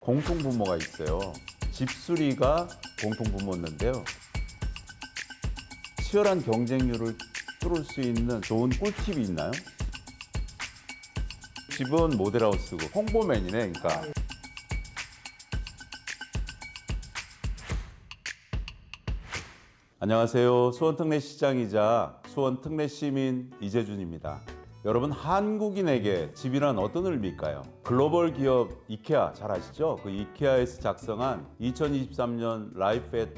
공통분모가 있어요. 집수리가 공통분모였는데요. 치열한 경쟁률을 뚫을 수 있는 좋은 꿀팁이 있나요? 집은 모델하우스고 홍보맨이네, 그러니까. 안녕하세요. 수원특례시장이자 수원특례시민 이재준입니다. 여러분, 한국인에게 집이란 어떤 의미일까요? 글로벌 기업 이케아 잘 아시죠? 그 이케아에서 작성한 2023년 라이프 앳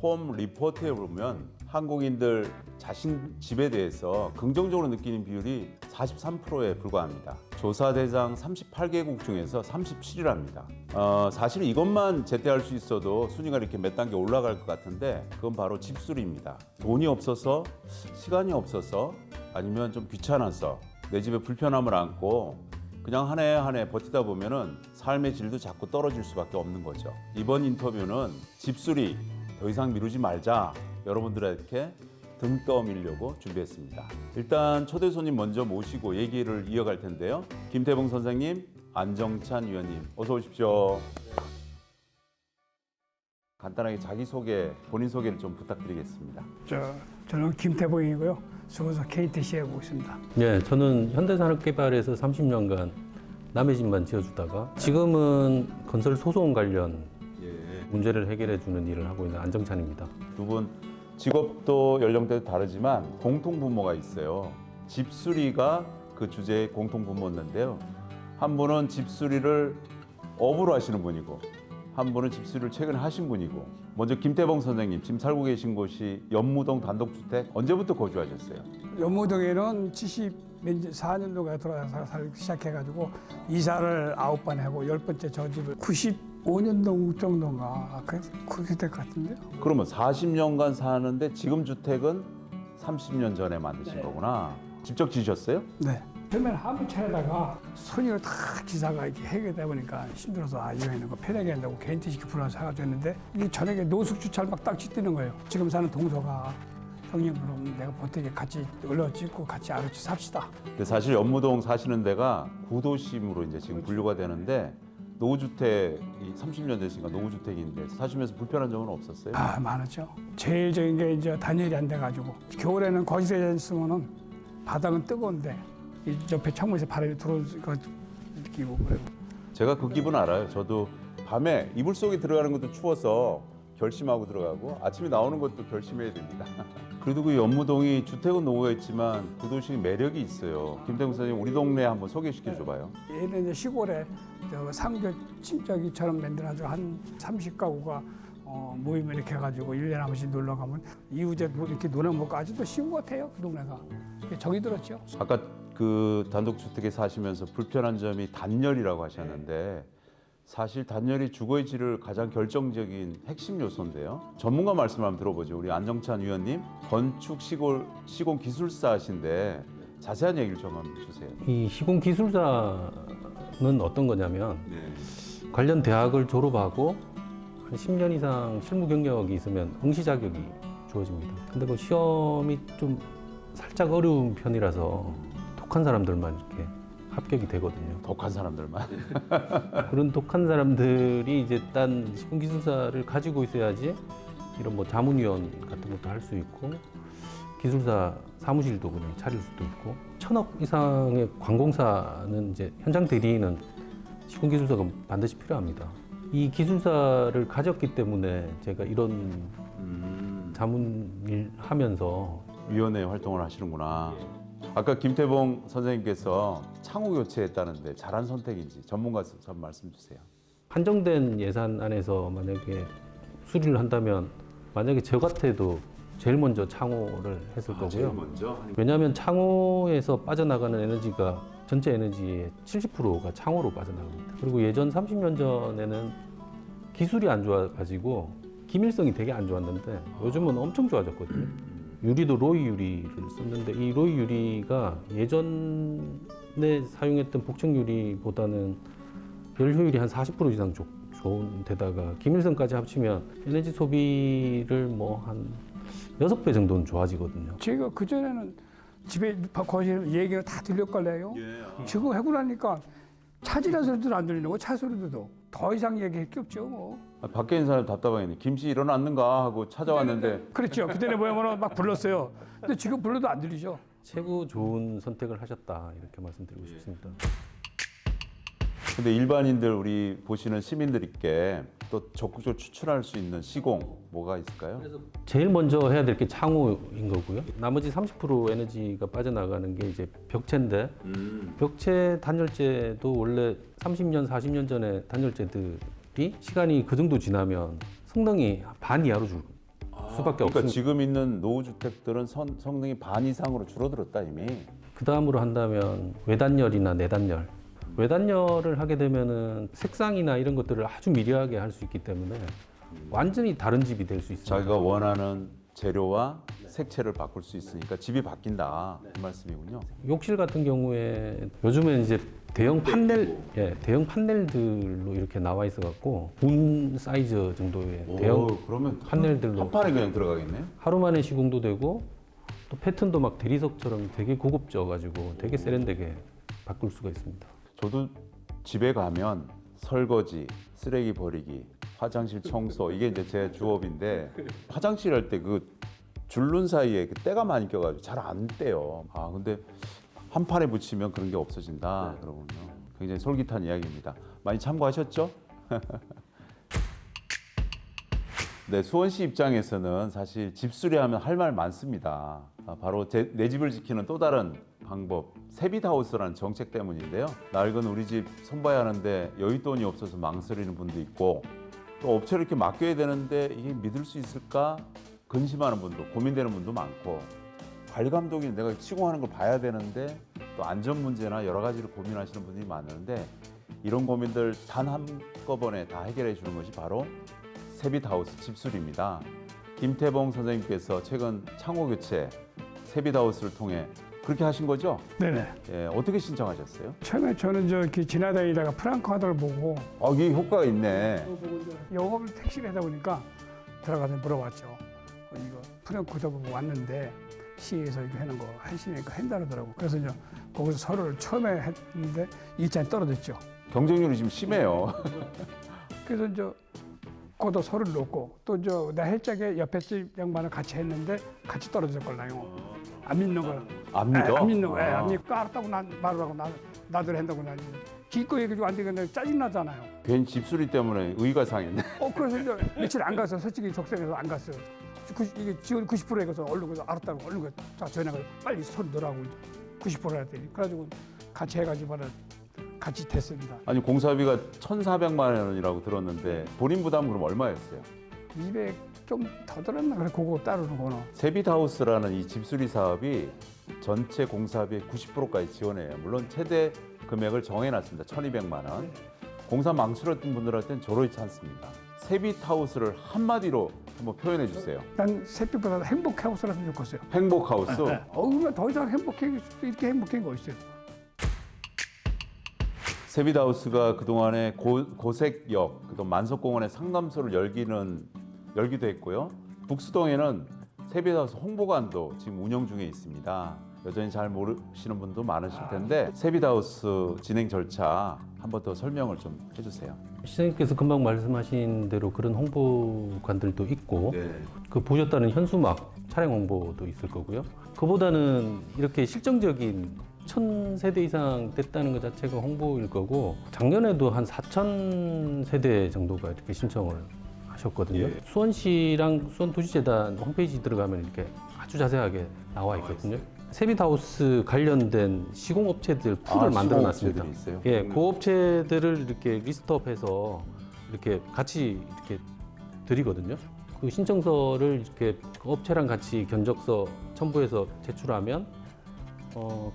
홈 리포트에 보면 한국인들 자신 집에 대해서 긍정적으로 느끼는 비율이 43%에 불과합니다. 조사 대상 38개국 중에서 37위랍니다. 사실 이것만 제때할 수 있어도 순위가 이렇게 몇 단계 올라갈 것 같은데 그건 바로 집수리입니다. 돈이 없어서, 시간이 없어서, 아니면 좀 귀찮아서 내 집에 불편함을 안고 그냥 한 해 한 해 버티다 보면은 삶의 질도 자꾸 떨어질 수밖에 없는 거죠. 이번 인터뷰는 집수리 더 이상 미루지 말자, 여러분들에게 등 떠밀려고 준비했습니다. 일단 초대 손님 먼저 모시고 얘기를 이어갈 텐데요. 김태봉 선생님, 안정찬 위원님, 어서 오십시오. 간단하게 자기소개, 본인 소개를 좀 부탁드리겠습니다. 저는 김태봉이고요. 수원서 KTC에 하고 있습니다. 네, 저는 현대산업개발에서 30년간 남의 집만 지어주다가 지금은 건설 소송 관련 문제를 해결해주는 일을 하고 있는 안정찬입니다. 두 분 직업도 연령대도 다르지만 공통분모가 있어요. 집수리가 그 주제의 공통분모였는데요. 한 분은 집수리를 업으로 하시는 분이고 한 분은 집수리를 최근에 하신 분이고, 먼저 김태봉 선생님, 지금 살고 계신 곳이 연무동 단독주택 언제부터 거주하셨어요? 연무동에는 74년도가 들어와서 살기 시작해가지고 이사를 9번 하고 10번째 저 집을 95년도 정도인가 그렇게 될 것 같은데요. 그러면 40년간 사는데 지금 주택은 30년 전에 만드신 거구나. 직접 지으셨어요? 네. 처음에는 한번 차려다가 손으로 다 기사가 이렇게 해결되다 보니까 힘들어서 이거 있는 거 편하게 한다고 개인티시키 불러서 사가지고 했는데 이게 저녁에 노숙 주차를 막 딱 짓뜨는 거예요. 지금 사는 동서가 형님 그럼 내가 보태게 같이 올려 짓고 같이 아르치 삽시다. 근데 사실 연무동 사시는 데가 구도심으로 이제 지금 분류가 되는데 노후주택이 30년 됐으니까 노후주택인데 사시면서 불편한 점은 없었어요? 많았죠. 제일 적인 게 이제 단열이 안 돼가지고 겨울에는 거실에 있으면은 바닥은 뜨거운데 이 옆에 창문에서 바람이 들어오는 거 느끼고 그래요. 제가 그 기분 알아요. 저도 밤에 이불 속에 들어가는 것도 추워서 결심하고 들어가고 아침에 나오는 것도 결심해야 됩니다. 그래도 그 연무동이 주택은 노후했지만 구도심이 매력이 있어요. 김태웅 선생님, 우리 동네 한번 소개시켜 줘봐요. 얘는 이제 시골에 상교 친척이처럼 만들어가지고 한 30가구가 모이면 이렇게 해가지고 1년에 한 번씩 놀러 가면 이웃에 이렇게 놀아 먹고 아직도 쉬운 것 같아요. 그 동네가. 정이 들었죠. 아까 그 단독주택에 사시면서 불편한 점이 단열이라고 하셨는데 사실 단열이 주거의 질을 가장 결정적인 핵심 요소인데요. 전문가 말씀 한번 들어보죠. 우리 안정찬 위원님, 건축 시공 기술사신데 자세한 얘기를 좀 한번 주세요. 이 시공기술사는 어떤 거냐면 관련 대학을 졸업하고 한 10년 이상 실무 경력이 있으면 응시 자격이 주어집니다. 근데 그 시험이 좀 살짝 어려운 편이라서 독한 사람들만 이렇게 합격이 되거든요. 독한 사람들만. 그런 독한 사람들이 이제 딴 시공기술사를 가지고 있어야지 이런 뭐 자문위원 같은 것도 할 수 있고 기술사 사무실도 그냥 차릴 수도 있고 1,000억 이상의 관공사는 이제 현장 대리인은 시공기술사가 반드시 필요합니다. 이 기술사를 가졌기 때문에 제가 이런 자문일 하면서 위원회 활동을 하시는구나. 아까 김태봉 선생님께서 창호 교체했다는데 잘한 선택인지 전문가서 좀 말씀 주세요. 한정된 예산 안에서 만약에 수리를 한다면 만약에 저 같아도 제일 먼저 창호를 했을 거고요. 제일 먼저? 왜냐하면 창호에서 빠져나가는 에너지가 전체 에너지의 70%가 창호로 빠져나갑니다. 그리고 예전 30년 전에는 기술이 안 좋아가지고 기밀성이 되게 안 좋았는데 요즘은 엄청 좋아졌거든요. 유리도 로이 유리를 썼는데 이 로이 유리가 예전에 사용했던 복층 유리보다는 열 효율이 한 40% 이상 좋은 데다가 기밀성까지 합치면 에너지 소비를 뭐 한 6배 정도는 좋아지거든요. 제가 그전에는 집에 거실 얘기를 다 들렸걸래요. 지금 하고 나니까 차지는 소리도 안 들리는 거, 차 소리도 더 이상 얘기할 게 없죠. 뭐. 밖에 있는 사람 답답하겠네. 김씨 일어났는가 하고 찾아왔는데 그렇죠. 그때는 뭐야말로 막 불렀어요. 근데 지금 불러도 안 들리죠. 최고 좋은 선택을 하셨다 이렇게 말씀드리고 싶습니다. 근데 일반인들 우리 보시는 시민들께 또 적극적으로 추천할 수 있는 시공 뭐가 있을까요? 제일 먼저 해야 될 게 창호인 거고요. 나머지 30% 에너지가 빠져나가는 게 이제 벽체인데 벽체 단열재도 원래 30년, 40년 전에 단열재들이 시간이 그 정도 지나면 성능이 반 이하로 줄 수밖에 그러니까 없습니다. 지금 있는 노후주택들은 성능이 반 이상으로 줄어들었다 이미. 그 다음으로 한다면 외단열이나 내단열. 외단열을 하게 되면은 색상이나 이런 것들을 아주 미려하게 할 수 있기 때문에 완전히 다른 집이 될 수 있습니다. 자기가 원하는 재료와 색채를 바꿀 수 있으니까 집이 바뀐다 그 말씀이군요. 욕실 같은 경우에 요즘엔 이제 대형 판넬, 대형 판넬들로 이렇게 나와 있어 갖고 본 사이즈 정도의 대형 그러면 판넬들로 한 판에 그냥 들어가겠네요. 하루 만에 시공도 되고 또 패턴도 막 대리석처럼 되게 고급져 가지고 되게 세련되게 바꿀 수가 있습니다. 저도 집에 가면 설거지, 쓰레기 버리기, 화장실 청소 이게 이제 제 주업인데 화장실 할 때 그 줄눈 사이에 그 때가 많이 껴가지고 잘 안 떼요. 아 근데 한 판에 붙이면 그런 게 없어진다. 그러군요. 굉장히 솔깃한 이야기입니다. 많이 참고하셨죠? 네, 수원시 입장에서는 사실 집수리하면 할 말 많습니다. 바로 내 집을 지키는 또 다른 방법, 세빛하우스라는 정책 때문인데요. 낡은 우리 집 손봐야 하는데 여윳돈이 없어서 망설이는 분도 있고 또 업체를 이렇게 맡겨야 되는데 이게 믿을 수 있을까 근심하는 분도 고민되는 분도 많고 관리 감독이 내가 시공하는 걸 봐야 되는데 또 안전 문제나 여러 가지를 고민하시는 분들이 많은데 이런 고민들 단 한꺼번에 다 해결해 주는 것이 바로 세빛하우스 집수리입니다. 김태봉 선생님께서 최근 창호 교체 세빛하우스를 통해 그렇게 하신 거죠? 네네. 예, 어떻게 신청하셨어요? 처음에 저는 저기 지나다니다가 프랑크하드를 보고 이게 효과가 있네. 영업을 택시를 하다 보니까 들어가서 물어봤죠. 이거 프랑크하드 보고 왔는데 시에서 이거 하는 거 하시니까 한다 그러더라고. 그래서 이제 거기서 서류를 처음에 했는데 일자리 떨어졌죠. 경쟁률이 지금 심해요. 그래서 이제 거기다 서류를 놓고 또 나 헬짝에 옆에 집 양반을 같이 했는데 같이 떨어졌걸라요. 안 믿는 거야. 안 믿어? 안 믿는 거야. 안 믿고 알았다고 말을 하고 나들 한다고 나니 기껏 얘기도 안 되겠는데 짜증 나잖아요. 괜히 집수리 때문에 의가 상했네. 그래서 이제 며칠 안 가서 솔직히 속상해서 안 갔어요. 이게 지원 90%에 가서 얼른 가서 알았다고 얼른 가서 전화가 빨리 손 넣으라고 90% 했더니 그래가지고 같이 해가지고 같이 됐습니다. 아니 공사비가 1,400만 원이라고 들었는데 본인 부담 그럼 얼마였어요? 200 좀 더 들었나 그래 그거 따르는 거는. 세빛하우스라는 이 집수리 사업이 전체 공사비의 90%까지 지원해요. 물론 최대 금액을 정해놨습니다. 1,200만 원. 공사 망설였던 분들한테는 저로이치 않습니다. 세빛하우스를 한마디로 한번 표현해 주세요. 난 새벽보다 행복하우스라서 좋겠어요. 행복하우스. 그러면 더 이상 이렇게 행복한 거 있어요. 세빛하우스가 그동안에 고색역, 그다음 만석공원의 상담소를 열기도 했고요. 북수동에는 세빛하우스 홍보관도 지금 운영 중에 있습니다. 여전히 잘 모르시는 분도 많으실 텐데 세빛하우스 진행 절차 한 번 더 설명을 좀 해주세요. 시장님께서 금방 말씀하신 대로 그런 홍보관들도 있고 그 보셨다는 현수막 차량 홍보도 있을 거고요. 그보다는 이렇게 실정적인 1,000세대 이상 됐다는 것 자체가 홍보일 거고 작년에도 한 4,000세대 정도가 이렇게 신청을 하셨거든요. 수원시랑 수원도시재단 홈페이지 들어가면 이렇게 아주 자세하게 나와 있거든요. 세빛하우스 관련된 시공업체들 풀을 만들어 놨습니다. 있어요? 예, 그 업체들을 이렇게 리스트업해서 이렇게 같이 이렇게 드리거든요. 그 신청서를 이렇게 그 업체랑 같이 견적서 첨부해서 제출하면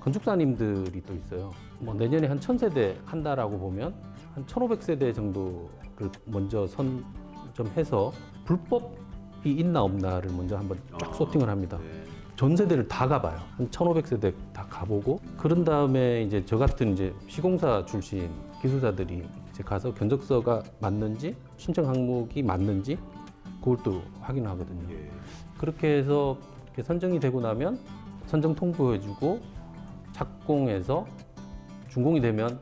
건축사님들이 또 있어요. 뭐 내년에 한 1,000세대 한다라고 보면 한 1,500세대 정도를 먼저 선점해서 불법이 있나 없나를 먼저 한번 쫙 소팅을 합니다. 전 세대를 다 가봐요. 한 1,500세대 다 가보고 그런 다음에 이제 저 같은 이제 시공사 출신 기술자들이 이제 가서 견적서가 맞는지 신청 항목이 맞는지 그걸 또 확인하거든요. 그렇게 해서 이렇게 선정이 되고 나면 선정 통보해주고 착공해서 준공이 되면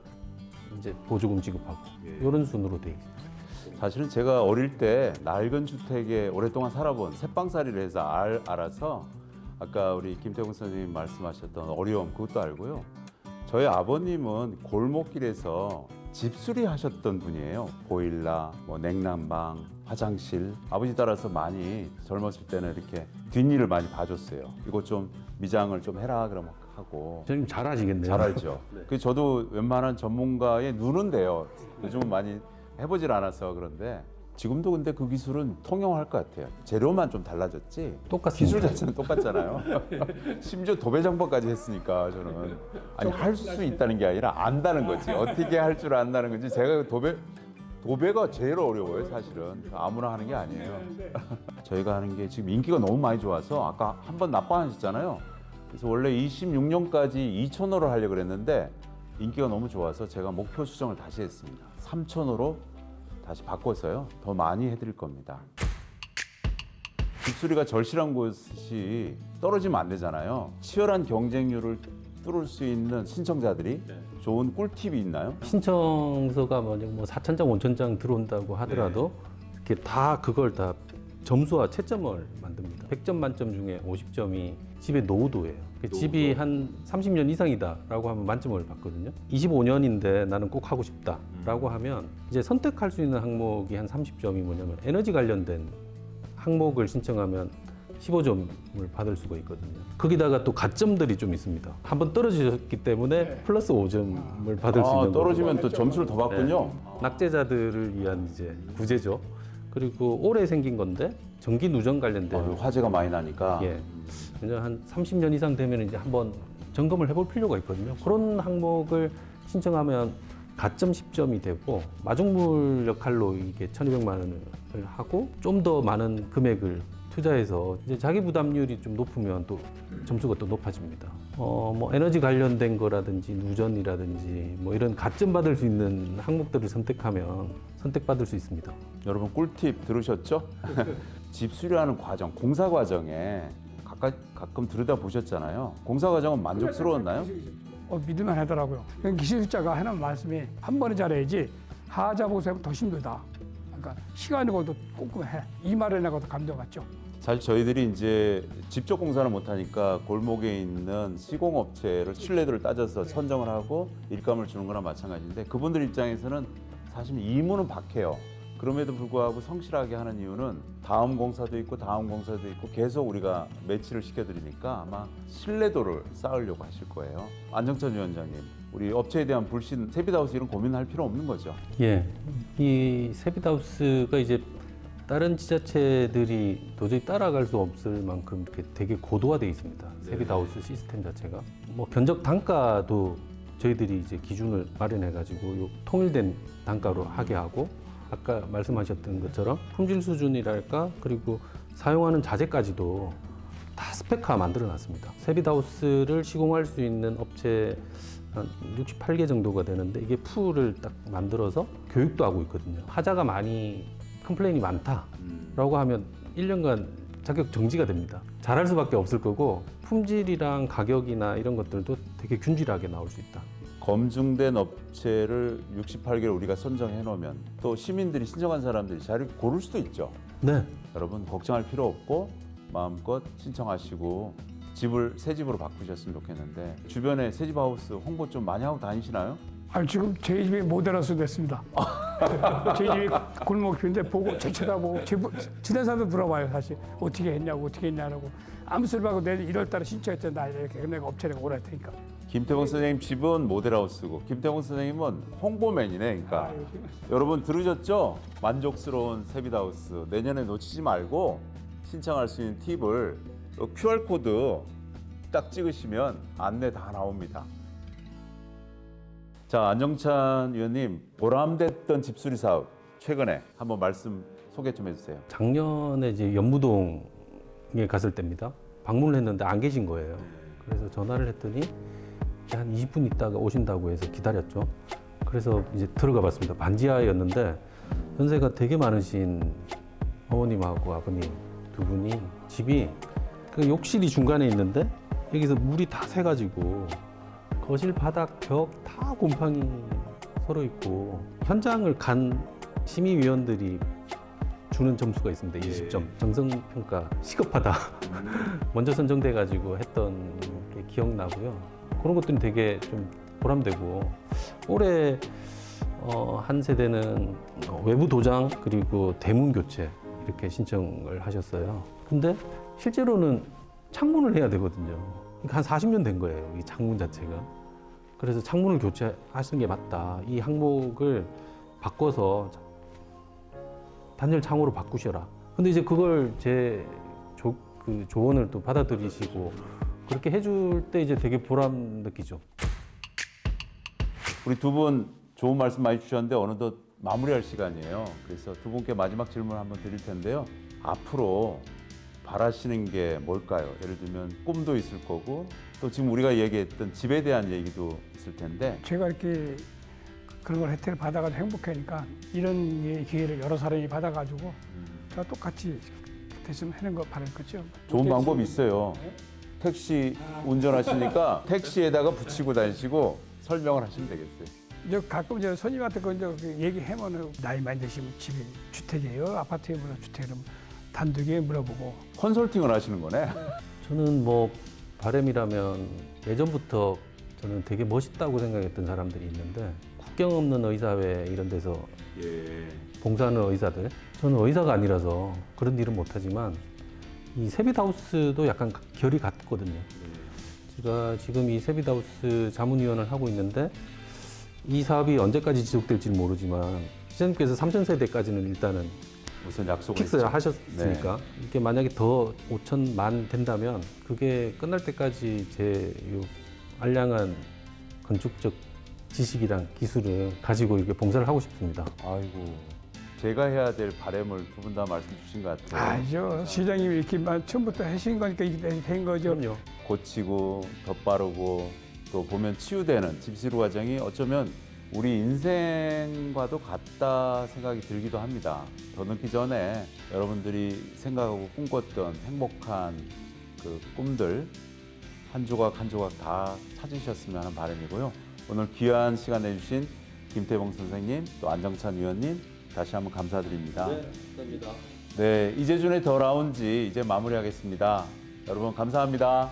이제 보조금 지급하고 이런 순으로 돼 있어요. 사실은 제가 어릴 때 낡은 주택에 오랫동안 살아본 새빵살이를 해서 알아서 아까 우리 김태웅 선생님 말씀하셨던 어려움 그것도 알고요. 저희 아버님은 골목길에서 집수리 하셨던 분이에요. 보일러, 뭐 냉난방, 화장실. 아버지 따라서 많이 젊었을 때는 이렇게 뒷일을 많이 봐줬어요. 이거 좀 미장을 좀 해라 그러면 하고. 선생님 잘 아시겠네요. 잘 알죠. 그 저도 웬만한 전문가의 눈은 돼요. 요즘은 많이 해보질 않아서 그런데 지금도 근데 그 기술은 통용할 것 같아요. 재료만 좀 달라졌지. 똑같습니다. 기술 자체는 똑같잖아요. 심지어 도배 장법까지 했으니까 저는 아니 할 수 있다는 게 아니라 안다는 거지. 어떻게 할 줄 안다는 건지 제가 도배가 제일 어려워요 사실은. 아무나 하는 게 아니에요. 저희가 하는 게 지금 인기가 너무 많이 좋아서 아까 한번 납방하셨잖아요. 그래서 원래 26년까지 2,000호를 하려고 그랬는데 인기가 너무 좋아서 제가 목표 수정을 다시 했습니다. 3,000호로 다시 바꿔서요. 더 많이 해드릴 겁니다. 집수리가 절실한 곳이 떨어지면 안 되잖아요. 치열한 경쟁률을 뚫을 수 있는 신청자들이 좋은 꿀팁이 있나요? 신청서가 뭐 4,000장, 5,000장 들어온다고 하더라도 이렇게 다 그걸 다 점수와 채점을 만듭니다. 100점 만점 중에 50점이 집의 노후도예요. 집이 한 30년 이상이다라고 하면 만점을 받거든요. 25년인데 나는 꼭 하고 싶다라고 하면 이제 선택할 수 있는 항목이 한 30점이 뭐냐면 에너지 관련된 항목을 신청하면 15점을 받을 수가 있거든요. 거기다가 또 가점들이 좀 있습니다. 한번 떨어지셨기 때문에 플러스 5점을 받을 수 있는 떨어지면 거고. 또 점수를 더 받군요. 낙제자들을 위한 이제 구제죠. 그리고 올해 생긴 건데 전기 누전 관련된 화재가 많이 나니까. 예. 왜냐면 한 30년 이상 되면 이제 한번 점검을 해볼 필요가 있거든요. 그런 항목을 신청하면 가점 10점이 되고 마중물 역할로 이게 1,200만 원을 하고 좀 더 많은 금액을 투자해서 이제 자기 부담률이 좀 높으면 또 점수가 또 높아집니다. 뭐 에너지 관련된 거라든지 누전이라든지 뭐 이런 가점 받을 수 있는 항목들을 선택하면 선택받을 수 있습니다. 여러분 꿀팁 들으셨죠? 집 수리하는 과정, 공사 과정에 가끔 들여다 보셨잖아요. 공사 과정은 만족스러웠나요? 믿을만 하더라고요. 기술자가 하는 말씀이 한 번에 잘해야지 하자 보세요 더 힘들다. 그러니까 시간이 걸도 꼼꼼해. 이 말에 내가 더 감동받죠. 사실 저희들이 이제 직접 공사를 못하니까 골목에 있는 시공업체를 신뢰도를 따져서 선정을 하고 일감을 주는 거나 마찬가지인데 그분들 입장에서는 사실 이문은 박해요. 그럼에도 불구하고 성실하게 하는 이유는 다음 공사도 있고 다음 공사도 있고 계속 우리가 매치를 시켜드리니까 아마 신뢰도를 쌓으려고 하실 거예요. 안정찬 위원장님, 우리 업체에 대한 불신, 세비다우스 이런 고민할 필요 없는 거죠? 예, 이 세비다우스가 이제 다른 지자체들이 도저히 따라갈 수 없을 만큼 이렇게 되게 고도화되어 있습니다. 세비다우스 시스템 자체가 뭐 견적 단가도 저희들이 이제 기준을 마련해가지고 요 통일된 단가로 하게 하고. 아까 말씀하셨던 것처럼 품질 수준이랄까 그리고 사용하는 자재까지도 다 스펙화 만들어놨습니다. 세비다우스를 시공할 수 있는 업체 한 68개 정도가 되는데 이게 풀을 딱 만들어서 교육도 하고 있거든요. 하자가 많이 컴플레인이 많다라고 하면 1년간 자격 정지가 됩니다. 잘할 수밖에 없을 거고 품질이랑 가격이나 이런 것들도 되게 균질하게 나올 수 있다. 검증된 업체를 68개를 우리가 선정해 놓으면 또 시민들이 신청한 사람들이 자리를 고를 수도 있죠. 네. 여러분 걱정할 필요 없고 마음껏 신청하시고 새 집으로 바꾸셨으면 좋겠는데 주변에 새집 하우스 홍보 좀 많이 하고 다니시나요? 아니 지금 제 집이 모델하우스 됐습니다. 제 집이 골목길인데 보고 제 쳐다보고 지난 사람도 물어봐요 사실 어떻게 했냐고 아무 소리 말고 내일 1월달에 신청했잖아 나 이렇게 내가 업체를 오라 할 테니까. 김태훈 선생님 집은 모델하우스고 김태훈 선생님은 홍보맨이네. 그러니까 여러분 들으셨죠? 만족스러운 세비다우스 내년에 놓치지 말고 신청할 수 있는 팁을 QR코드 딱 찍으시면 안내 다 나옵니다. 자, 안정찬 위원님 보람됐던 집수리 사업 최근에 한번 말씀 소개 좀 해주세요. 작년에 이제 연무동에 갔을 때입니다. 방문을 했는데 안 계신 거예요. 그래서 전화를 했더니 한 20분 있다가 오신다고 해서 기다렸죠. 그래서 이제 들어가 봤습니다. 반지하였는데 연세가 되게 많으신 어머님하고 아버님 두 분이 집이 그 욕실이 중간에 있는데 여기서 물이 다 새가지고 거실 바닥 벽 다 곰팡이 서로 있고 현장을 간 심의위원들이 주는 점수가 있습니다. 20점. 정성평가 시급하다. 먼저 선정돼 가지고 했던 게 기억나고요. 그런 것들이 되게 좀 보람되고 올해 한 세대는 외부 도장 그리고 대문 교체 이렇게 신청을 하셨어요. 근데 실제로는 창문을 해야 되거든요. 그러니까 한 40년 된 거예요. 이 창문 자체가. 그래서 창문을 교체하시는 게 맞다. 이 항목을 바꿔서 단열 창호로 바꾸셔라. 근데 이제 그걸 제 조언을 또 받아들이시고 그렇게 해줄 때 이제 되게 보람 느끼죠. 우리 두 분 좋은 말씀 많이 주셨는데 어느덧 마무리할 시간이에요. 그래서 두 분께 마지막 질문 한번 드릴 텐데요. 앞으로 바라시는 게 뭘까요? 예를 들면 꿈도 있을 거고 또 지금 우리가 얘기했던 집에 대한 얘기도 있을 텐데 제가 이렇게 그런 걸 혜택을 받아가지고 행복하니까 이런 기회를 여러 사람이 받아가지고 제가 똑같이 됐으면 하는 거 바랄 거죠. 좋은 방법이 있어요. 택시 운전하시니까 택시에다가 붙이고 다니시고 설명을 하시면 되겠어요. 저 가끔 저 손님한테 그 얘기하면은 나이 많이 드시면 집이 주택이에요, 아파트에 물어 주택이면 단독에 물어보고. 컨설팅을 하시는 거네. 저는 뭐 바람이라면 예전부터 저는 되게 멋있다고 생각했던 사람들이 있는데 국경 없는 의사회 이런 데서 봉사하는 의사들, 저는 의사가 아니라서 그런 일은 못하지만 이 세빛하우스도 약간 결이 같거든요. 제가 지금 이 세빛하우스 자문위원을 하고 있는데 이 사업이 언제까지 지속될지는 모르지만 시장님께서 3,000세대까지는 일단은 우선 약속을 픽스 했죠. 하셨으니까 이게 만약에 더 5천만 된다면 그게 끝날 때까지 제 요 알량한 건축적 지식이랑 기술을 가지고 이렇게 봉사를 하고 싶습니다. 아이고, 제가 해야 될 바람을 두 분 다 말씀 주신 것 같아요. 아니죠. 시장님이 이렇게 처음부터 하신 거니까 이렇게 된 거죠. 그럼요. 고치고 더 빠르고 또 보면 치유되는 집시루 과정이 어쩌면 우리 인생과도 같다 생각이 들기도 합니다. 더 늦기 전에 여러분들이 생각하고 꿈꿨던 행복한 그 꿈들 한 조각 한 조각 다 찾으셨으면 하는 바람이고요. 오늘 귀한 시간 내주신 김태봉 선생님 또 안정찬 위원님 다시 한번 감사드립니다. 네, 감사합니다. 네, 이재준의 더 라운지 이제 마무리하겠습니다. 여러분 감사합니다.